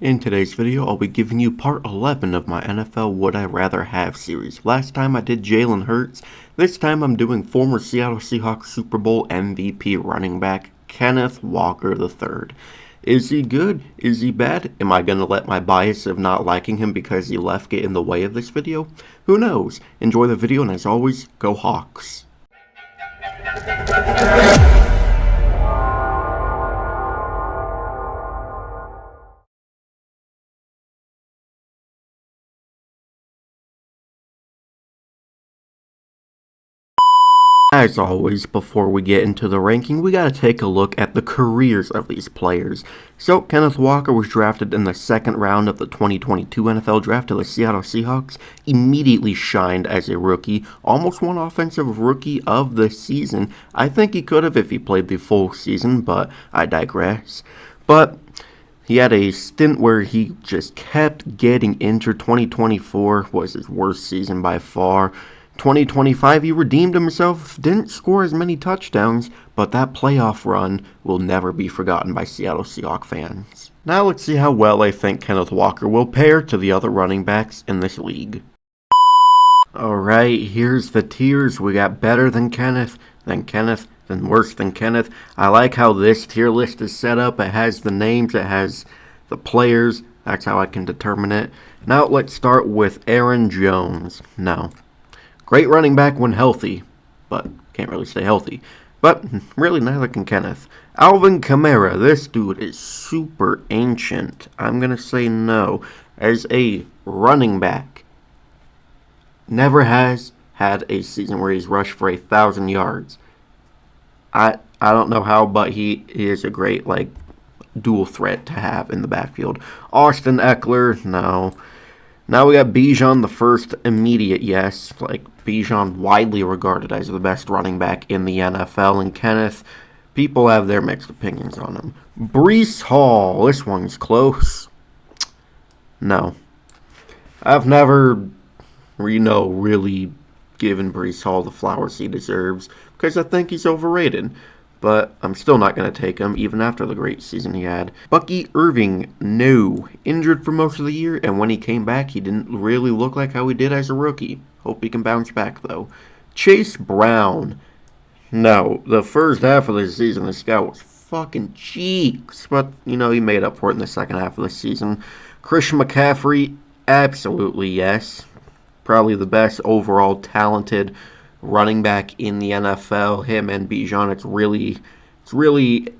In today's video, I'll be giving you part 11 of my NFL Would I Rather Have series. Last time I did Jalen Hurts. This time I'm doing former Seattle Seahawks Super Bowl MVP running back Kenneth Walker III. Is he good? Is he bad? Am I going to let my bias of not liking him because he left get in the way of this video? Who knows? Enjoy the video, and as always, go Hawks. As always, before we get into the ranking, we gotta take a look at the careers of these players. So, Kenneth Walker was drafted in the second round of the 2022 NFL Draft to the Seattle Seahawks, immediately shined as a rookie, almost won Offensive Rookie of the Season. I think he could have if he played the full season, but I digress. But he had a stint where he just kept getting injured. 2024 was his worst season by far. 2025, he redeemed himself, didn't score as many touchdowns, but that playoff run will never be forgotten by Seattle Seahawks fans. Now let's see how well I think Kenneth Walker will pair to the other running backs in this league. Alright, here's the tiers. We got better than Kenneth, then worse than Kenneth. I like how this tier list is set up. It has the names, it has the players. That's how I can determine it. Now let's start with Aaron Jones. No. Great running back when healthy, but can't really stay healthy. But really neither can Kenneth. Alvin Kamara, this dude is super ancient. I'm going to say no. As a running back, never has had a season where he's rushed for 1,000 yards. I don't know how, but he is a great dual threat to have in the backfield. Austin Eckler, no. Now we got Bijan, the first immediate yes. Bijan widely regarded as the best running back in the NFL. And Kenneth, people have their mixed opinions on him. Breece Hall, this one's close. No. I've never, really given Breece Hall the flowers he deserves because I think he's overrated. But I'm still not going to take him, even after the great season he had. Bucky Irving, no. Injured for most of the year, and when he came back, he didn't really look like how he did as a rookie. Hope he can bounce back, though. Chase Brown, no. The first half of the season, this guy was fucking cheeks. But, he made up for it in the second half of the season. Christian McCaffrey, absolutely yes. Probably the best overall talented running back in the NFL, him and Bijan, it's really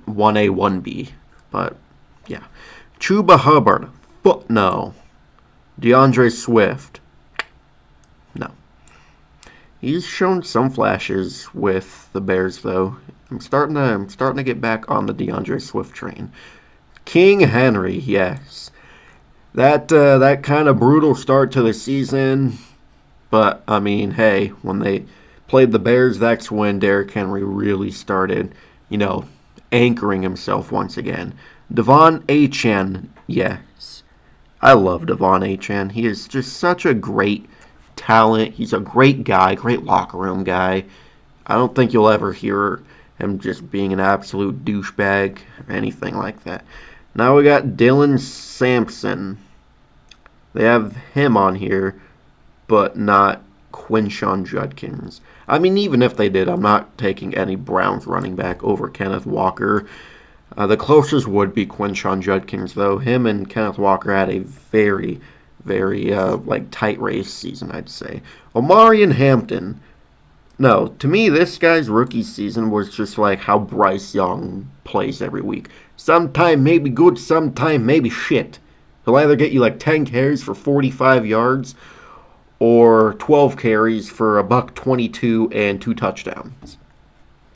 1A, 1B. But, yeah. Chuba Hubbard, no. DeAndre Swift, no. He's shown some flashes with the Bears, though. I'm starting to get back on the DeAndre Swift train. King Henry, yes. That kind of brutal start to the season, but, hey, when they played the Bears, that's when Derrick Henry really started, anchoring himself once again. Devon Achane, yes. I love Devon Achane. He is just such a great talent. He's a great guy, great locker room guy. I don't think you'll ever hear him just being an absolute douchebag or anything like that. Now we got Dylan Sampson. They have him on here, but not Quinshon Judkins. Even if they did, I'm not taking any Browns running back over Kenneth Walker. The closest would be Quinshon Judkins, though. Him and Kenneth Walker had a very, very, tight race season, I'd say. Omarion Hampton. No, to me, this guy's rookie season was just like how Bryce Young plays every week. Sometime maybe good, sometime maybe shit. He'll either get you 10 carries for 45 yards, or 12 carries for $122 and 2 touchdowns.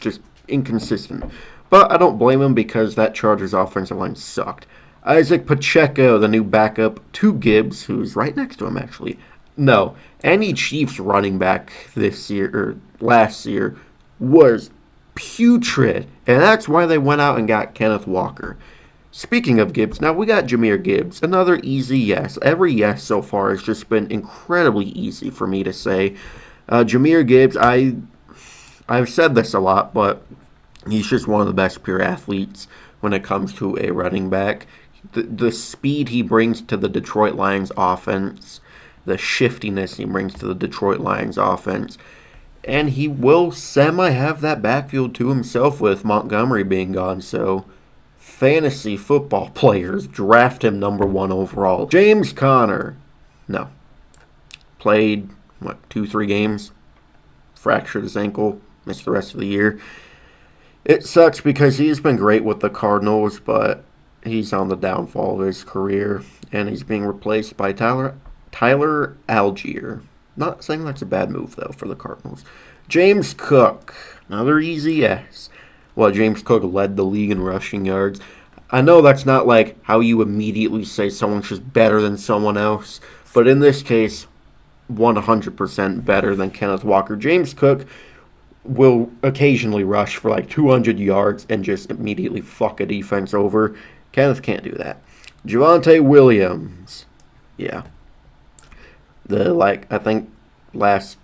Just inconsistent. But I don't blame him because that Chargers offensive line sucked. Isaac Pacheco, the new backup to Gibbs, who's right next to him actually. No, any Chiefs running back this year or last year was putrid, and that's why they went out and got Kenneth Walker. Speaking of Gibbs, now we got Jahmyr Gibbs. Another easy yes. Every yes so far has just been incredibly easy for me to say. Jahmyr Gibbs, I've said this a lot, but he's just one of the best pure athletes when it comes to a running back. the speed he brings to the Detroit Lions offense, the shiftiness he brings to the Detroit Lions offense, and he will semi have that backfield to himself with Montgomery being gone. So, fantasy football players draft him number 1 overall. James Conner, no, played 2-3 games, fractured his ankle, missed the rest of the year. It sucks because he's been great with the Cardinals, but he's on the downfall of his career, and he's being replaced by Tyler Algier. Not saying that's a bad move, though, for the Cardinals. James Cook, another easy yes. Well, James Cook led the league in rushing yards. I know that's not like how you immediately say someone's just better than someone else, but in this case, 100% better than Kenneth Walker. James Cook will occasionally rush for like 200 yards and just immediately fuck a defense over. Kenneth can't do that. Javonte Williams. Yeah. I think last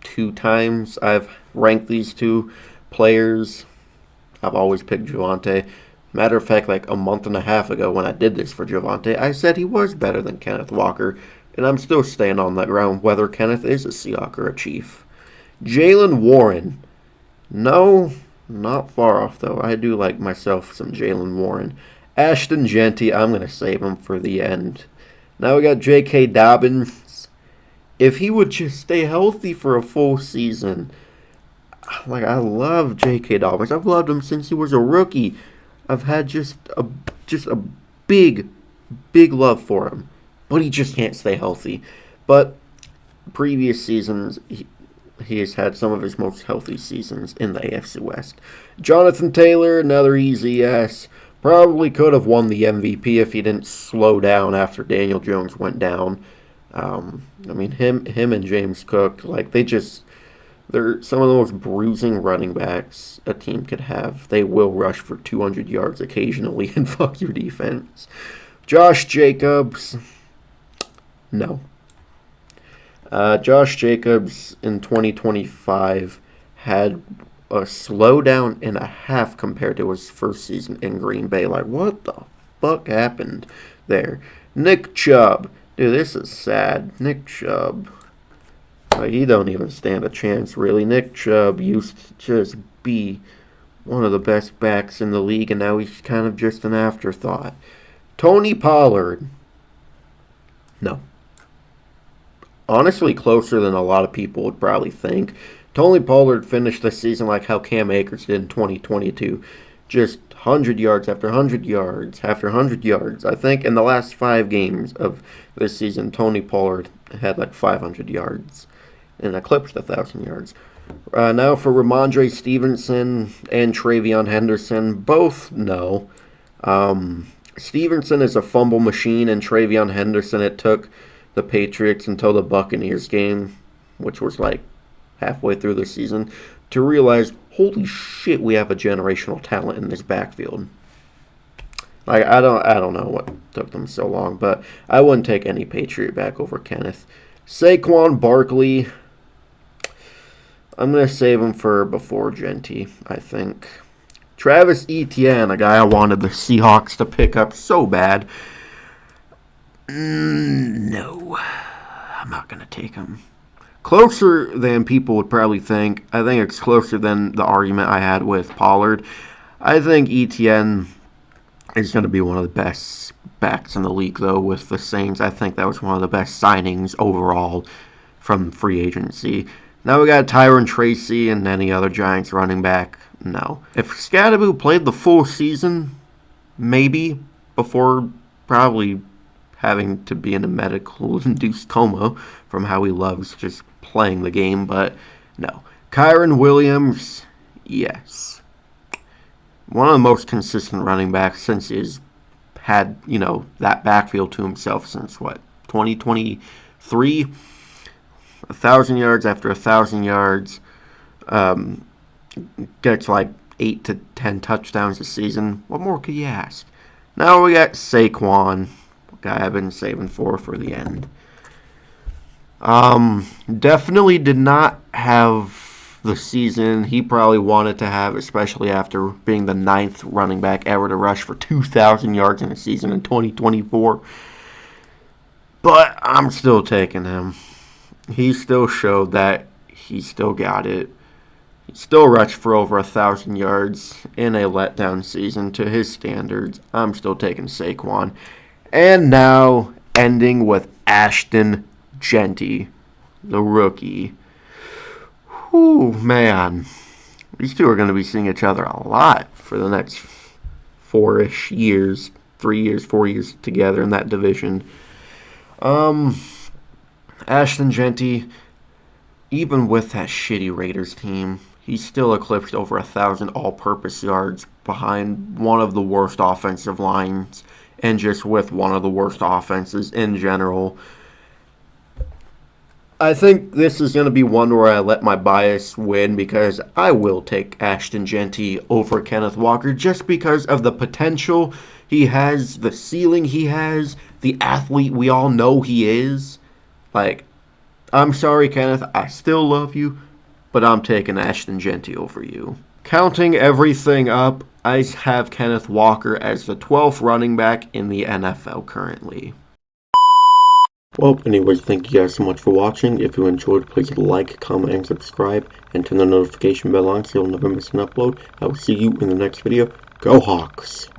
2 times I've ranked these 2 players, I've always picked Javonte. Matter of fact, like a month and a half ago when I did this for Javonte, I said he was better than Kenneth Walker, and I'm still staying on that ground whether Kenneth is a Seahawk or a Chief. Jaylen Warren. No, not far off, though. I do like myself some Jaylen Warren. Ashton Genty, I'm going to save him for the end. Now we got J.K. Dobbins. If he would just stay healthy for a full season. I love J.K. Dobbins. I've loved him since he was a rookie. I've had just a big love for him. But he just can't stay healthy. But previous seasons, he has had some of his most healthy seasons in the AFC West. Jonathan Taylor, another easy yes. Probably could have won the MVP if he didn't slow down after Daniel Jones went down. Him and James Cook, they're some of the most bruising running backs a team could have. They will rush for 200 yards occasionally and fuck your defense. Josh Jacobs, no. Josh Jacobs in 2025 had a slowdown and a half compared to his first season in Green Bay. What the fuck happened there? Nick Chubb. Dude, this is sad. Nick Chubb. He don't even stand a chance, really. Nick Chubb used to just be one of the best backs in the league, and now he's kind of just an afterthought. Tony Pollard. No. Honestly, closer than a lot of people would probably think. Tony Pollard finished the season like how Cam Akers did in 2022. Just 100 yards after 100 yards after 100 yards. I think in the last 5 games of this season, Tony Pollard had 500 yards and eclipsed 1,000 yards. Now for Ramondre Stevenson and Travion Henderson, both no. Stevenson is a fumble machine, and Travion Henderson, it took the Patriots until the Buccaneers game, which was halfway through the season, to realize, holy shit, we have a generational talent in this backfield. I don't know what took them so long, but I wouldn't take any Patriot back over Kenneth. Saquon Barkley, I'm going to save him for before Genty, I think. Travis Etienne, a guy I wanted the Seahawks to pick up so bad. No, I'm not going to take him. Closer than people would probably think. I think it's closer than the argument I had with Pollard. I think Etienne is going to be one of the best backs in the league, though, with the Saints. I think that was one of the best signings overall from free agency. Now we got Tyron Tracy and any other Giants running back. No. If Scadaboo played the full season, maybe, before probably having to be in a medical-induced coma from how he loves just playing the game, but no. Kyron Williams, yes. One of the most consistent running backs since he's had, that backfield to himself since, 2023? 1,000 yards after 1,000 yards. Gets 8 to 10 touchdowns a season. What more could you ask? Now we got Saquon, guy I've been saving for the end. Definitely did not have the season he probably wanted to have, especially after being the 9th running back ever to rush for 2,000 yards in a season in 2024. But I'm still taking him. He still showed that he still got it. He still rushed for over 1,000 yards in a letdown season to his standards. I'm still taking Saquon. And now, ending with Ashton Jeanty, the rookie. Whew, man. These two are going to be seeing each other a lot for the next 4-ish years. 3 years, 4 years together in that division. Ashton Jeanty, even with that shitty Raiders team, he still eclipsed over 1,000 all-purpose yards behind one of the worst offensive lines and just with one of the worst offenses in general. I think this is going to be one where I let my bias win because I will take Ashton Jeanty over Kenneth Walker just because of the potential he has, the ceiling he has, the athlete we all know he is. Like, I'm sorry, Kenneth, I still love you, but I'm taking Ashton Jeanty over you. Counting everything up, I have Kenneth Walker as the 12th running back in the NFL currently. Well, anyways, thank you guys so much for watching. If you enjoyed, please like, comment, and subscribe, and turn the notification bell on so you'll never miss an upload. I will see you in the next video. Go Hawks!